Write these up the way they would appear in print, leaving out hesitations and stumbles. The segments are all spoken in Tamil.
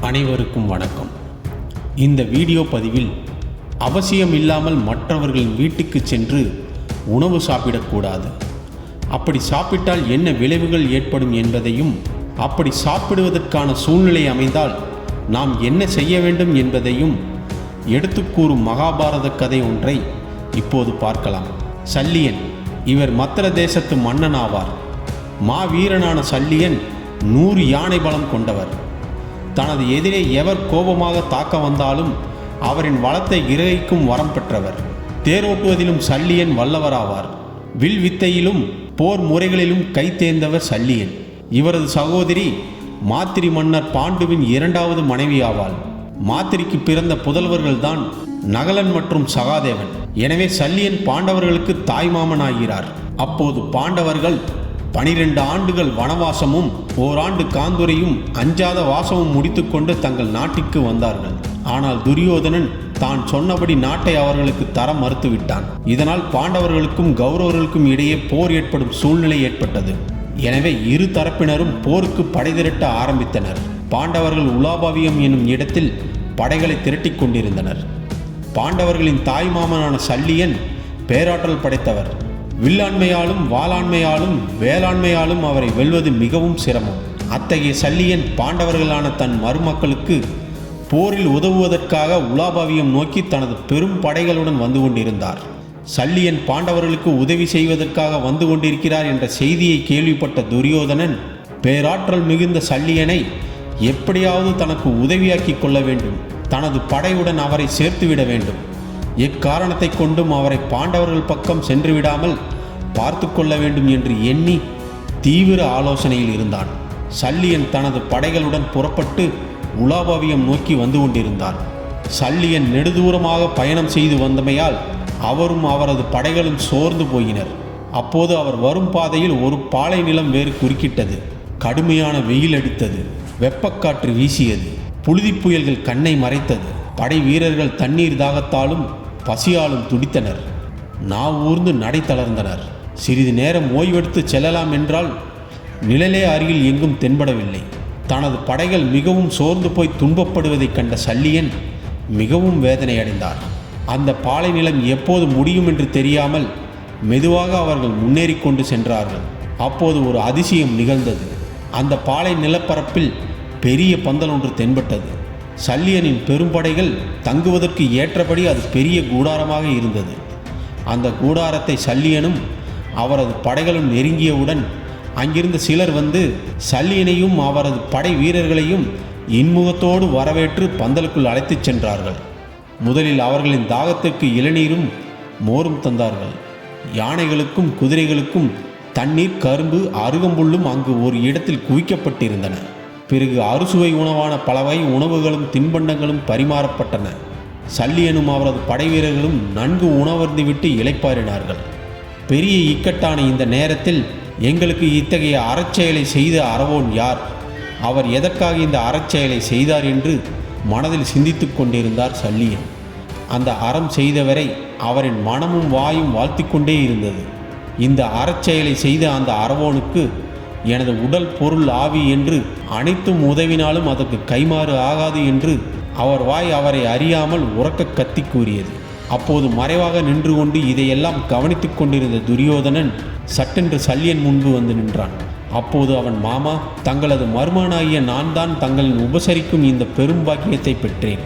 அனைவருக்கும் வணக்கம். இந்த வீடியோ பதிவில் அவசியம் இல்லாமல் மற்றவர்களின் வீட்டுக்கு சென்று உணவு சாப்பிடக்கூடாது, அப்படி சாப்பிட்டால் என்ன விளைவுகள் ஏற்படும் என்பதையும், அப்படி சாப்பிடுவதற்கான சூழ்நிலை அமைந்தால் நாம் என்ன செய்ய வேண்டும் என்பதையும் எடுத்துக்கூறும் மகாபாரத கதை ஒன்றை இப்போது பார்க்கலாம். சல்லியன் இவர் மத்திர தேசத்து மன்னன் ஆவார். மாவீரனான சல்லியன் 100 யானை பலம் கொண்டவர். தனது எதிரே எவர் கோபமாக தாக்க வந்தாலும் அவரின் வளத்தை கிரகிக்கும் வரம் பெற்றவர். தேரோட்டுவதிலும் சல்லியன் வல்லவராவார். வில் வித்தையிலும் போர் முறைகளிலும் கை தேர்ந்தவர் சல்லியன். இவரது சகோதரி மாத்திரி மன்னர் பாண்டுவின் 2வது மனைவி ஆவாள். மாத்திரிக்கு பிறந்த புதல்வர்கள்தான் நகலன் மற்றும் சகாதேவன். எனவே சல்லியன் பாண்டவர்களுக்கு தாய்மாமன் ஆகிறார். அப்போது பாண்டவர்கள் 12 ஆண்டுகள் வனவாசமும் ஓராண்டு காந்துரையும் அஞ்சாத வாசமும் முடித்துக்கொண்டு தங்கள் நாட்டிற்கு வந்தார்கள். ஆனால் துரியோதனன் தான் சொன்னபடி நாட்டை அவர்களுக்கு தர மறுத்துவிட்டான். இதனால் பாண்டவர்களுக்கும் கௌரவர்களுக்கும் இடையே போர் ஏற்படும் சூழ்நிலை ஏற்பட்டது. எனவே இரு தரப்பினரும் போருக்கு படை திரட்ட ஆரம்பித்தனர். பாண்டவர்கள் உலாபவியம் என்னும் இடத்தில் படைகளை திரட்டி கொண்டிருந்தனர். பாண்டவர்களின் தாய்மாமனான சல்லியன் பேராற்றல் படைத்தவர். வில்லாண்மையாலும் வாளாண்மையாலும் வேளாண்மையாலும் அவரை வெல்வது மிகவும் சிரமம். அத்தகைய சல்லியன் பாண்டவர்களான தன் மருமக்களுக்கு போரில் உதவுவதற்காக உலாபவியம் நோக்கி தனது பெரும் படைகளுடன் வந்து கொண்டிருந்தார். சல்லியன் பாண்டவர்களுக்கு உதவி செய்வதற்காக வந்து கொண்டிருக்கிறார் என்ற செய்தியை கேள்விப்பட்ட துரியோதனன் பேராற்றல் மிகுந்த சல்லியனை எப்படியாவது தனக்கு உதவியாக்கி கொள்ள வேண்டும், தனது படையுடன் அவரை சேர்த்துவிட வேண்டும். எக்காரணத்தை கொண்டும் அவரை பாண்டவர்கள் பக்கம் சென்று விடாமல் பார்த்து கொள்ள வேண்டும் என்று எண்ணி தீவிர ஆலோசனையில் இருந்தான். சல்லியன் தனது படைகளுடன் புறப்பட்டு உலாபவியம் நோக்கி வந்து கொண்டிருந்தார். சல்லியன் நெடுதூரமாக பயணம் செய்து வந்தமையால் அவரும் அவரது படைகளும் சோர்ந்து போயினர். அப்போது அவர் வரும் பாதையில் ஒரு பாலை நிலம் வேறு குறுக்கிட்டது. கடுமையான வெயில் அடித்தது. வெப்பக்காற்று வீசியது. புழுதி புயல்கள் கண்ணை மறைத்தது. படை வீரர்கள் தண்ணீர் தாகத்தாலும் பசியாலும் துடித்தனர். நாவூர்ந்து நடை தளர்ந்தனர். சிறிது நேரம் ஓய்வெடுத்து செல்லலாம் என்றால் நிழலே அருகில் எங்கும் தென்படவில்லை. தனது படைகள் மிகவும் சோர்ந்து போய் துன்பப்படுவதைக் கண்ட சல்லியன் மிகவும் வேதனை அடைந்தார். அந்த பாலை நிலம் எப்போது முடியும் என்று தெரியாமல் மெதுவாக அவர்கள் முன்னேறி கொண்டு சென்றார்கள். அப்போது ஒரு அதிசயம் நிகழ்ந்தது. அந்த பாலை நிலப்பரப்பில் பெரிய பந்தல் ஒன்று தென்பட்டது. சல்லியனின் பெரும்படைகள் தங்குவதற்கு ஏற்றபடி அது பெரிய கூடாரமாக இருந்தது. அந்த கூடாரத்தை சல்லியனும் அவரது படைகளும் நெருங்கியவுடன் அங்கிருந்த சிலர் வந்து சல்லியனையும் அவரது படை வீரர்களையும் இன்முகத்தோடு வரவேற்று பந்தலுக்குள் அழைத்துச் சென்றார்கள். முதலில் அவர்களின் தாகத்துக்கு இளநீரும் மோரும் தந்தார்கள். யானைகளுக்கும் குதிரைகளுக்கும் தண்ணீர், கரும்பு, அருகம்புல்லும் அங்கு ஒரு இடத்தில் குவிக்கப்பட்டிருந்தன. பிறகு அறுசுவை உணவான பலவை உணவுகளும் தின்பண்டங்களும் பரிமாறப்பட்டன. சல்லியனும் அவரது படை வீரர்களும் நன்கு உணவருந்திவிட்டு இளைப்பாறினார்கள். பெரிய இக்கட்டான இந்த நேரத்தில் எங்களுக்கு இத்தகைய அறச்செயலை செய்த அறவோன் யார்? அவர் எதற்காக இந்த அறச்செயலை செய்தார் என்று மனதில் சிந்தித்து கொண்டிருந்தார் சல்லியன். அந்த அறம் செய்தவரை அவரின் மனமும் வாயும் வாழ்த்தி கொண்டே இருந்தது. இந்த அறச்செயலை செய்த அந்த அறவோனுக்கு எனது உடல், பொருள், ஆவி என்று அனைத்தும் உதவினாலும் அதற்கு கைமாறு ஆகாது என்று அவர் வாய் அவரை அறியாமல் உரக்க கத்தி கூறியது. அப்போது மறைவாக நின்று கொண்டு இதையெல்லாம் கவனித்து கொண்டிருந்த துரியோதனன் சட்டென்று சல்லியன் முன்பு வந்து நின்றான். அப்போது அவன், மாமா, தங்களது மருமகனாகிய நான் தான் தங்களின் உபசரிக்கும் இந்த பெரும் பாக்கியத்தை பெற்றேன்.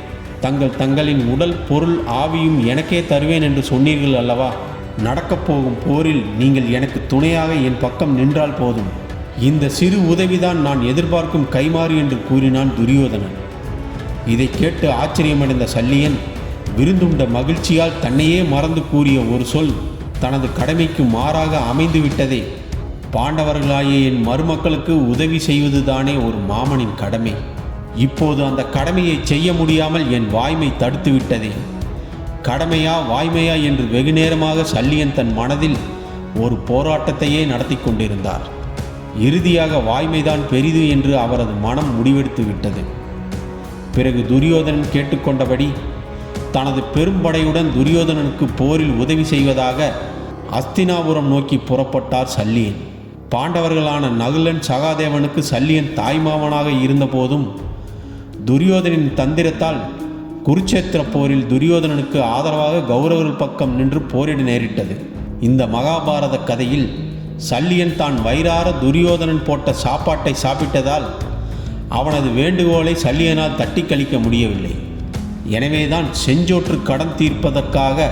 தங்களின் உடல், பொருள், ஆவியும் எனக்கே தருவேன் என்று சொன்னீர்கள் அல்லவா? நடக்கப் போகும் போரில் நீங்கள் எனக்கு துணையாக என் பக்கம் நின்றால் போதும். இந்த சிறு உதவிதான் நான் எதிர்பார்க்கும் கைமாறு என்று கூறினான் துரியோதனன். இதை கேட்டு ஆச்சரியமடைந்த சல்லியன் விருந்துண்ட மகிழ்ச்சியால் தன்னையே மறந்து கூறிய ஒரு சொல் தனது கடமைக்கு மாறாக அமைந்து விட்டதே. பாண்டவர்களாகிய என் மருமக்களுக்கு உதவி செய்வதுதானே ஒரு மாமனின் கடமை. இப்போது அந்த கடமையை செய்ய முடியாமல் என் வாய்மை தடுத்து விட்டதே. கடமையா வாய்மையா என்று வெகு நேரமாக சல்லியன் தன் மனதில் ஒரு போராட்டத்தையே நடத்தி கொண்டிருந்தார். இறுதியாக வாய்மைதான் பெரிது என்று அவரது மனம் முடிவெடுத்து விட்டது. பிறகு துரியோதனன் கேட்டுக்கொண்டபடி தனது பெரும்படையுடன் துரியோதனனுக்கு போரில் உதவி செய்வதாக அஸ்தினாபுரம் நோக்கி புறப்பட்டார் சல்லியன். பாண்டவர்களான நகுலன் சகாதேவனுக்கு சல்லியன் தாய்மாமனாக இருந்தபோதும் துரியோதனின் தந்திரத்தால் குருச்சேத்திர போரில் துரியோதனனுக்கு ஆதரவாக கௌரவர்கள் பக்கம் நின்று போரிட நேரிட்டது. இந்த மகாபாரத கதையில் சல்லியன் தான் வயிறார துரியோதனன் போட்ட சாப்பாட்டை சாப்பிட்டதால் அவனது வேண்டுகோளை சல்லியனால் தட்டி கழிக்க முடியவில்லை. எனவேதான் செஞ்சோற்று கடன் தீர்ப்பதற்காக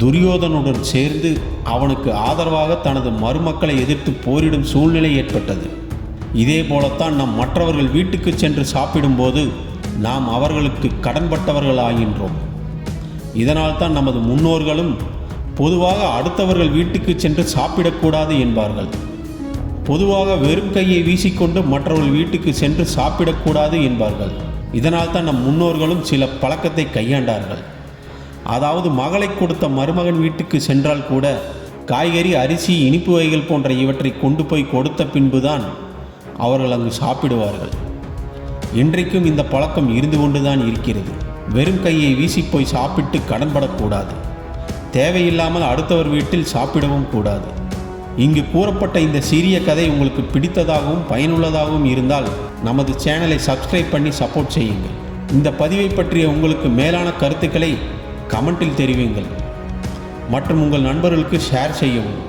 துரியோதனுடன் சேர்ந்து அவனுக்கு ஆதரவாக தனது மருமக்களை எதிர்த்து போரிடும் சூழ்நிலை ஏற்பட்டது. இதே போலத்தான் நம் மற்றவர்கள் வீட்டுக்கு சென்று சாப்பிடும்போது நாம் அவர்களுக்கு கடன்பட்டவர்கள் ஆகின்றோம். இதனால் தான் நமது முன்னோர்களும் பொதுவாக அடுத்தவர்கள் வீட்டுக்கு சென்று சாப்பிடக்கூடாது என்பார்கள். பொதுவாக வெறும் கையை வீசிக்கொண்டு மற்றவர்கள் வீட்டுக்கு சென்று சாப்பிடக்கூடாது என்பார்கள். இதனால் தான் நம் முன்னோர்களும் சில பழக்கத்தை கையாண்டார்கள். அதாவது மகளை கொடுத்த மருமகன் வீட்டுக்கு சென்றால் கூட காய்கறி, அரிசி, இனிப்பு வகைகள் போன்ற இவற்றை கொண்டு போய் கொடுத்த பின்புதான் அவர்கள் அங்கு சாப்பிடுவார்கள். இன்றைக்கும் இந்த பழக்கம் இருந்து கொண்டுதான் இருக்கிறது. வெறும் கையை வீசி போய் சாப்பிட்டு கடன்படக்கூடாது. தேவையில்லாமல் அடுத்தவர் வீட்டில் சாப்பிடவும் கூடாது. இங்கு கூறப்பட்ட இந்த சிறிய கதை உங்களுக்கு பிடித்ததாகவும் பயனுள்ளதாகவும் இருந்தால் நமது சேனலை சப்ஸ்கிரைப் பண்ணி சப்போர்ட் செய்யுங்கள். இந்த பதிவை பற்றிய உங்களுக்கு மேலான கருத்துக்களை கமெண்டில் தெரிவியுங்கள் மற்றும் உங்கள் நண்பர்களுக்கு ஷேர் செய்யவும்.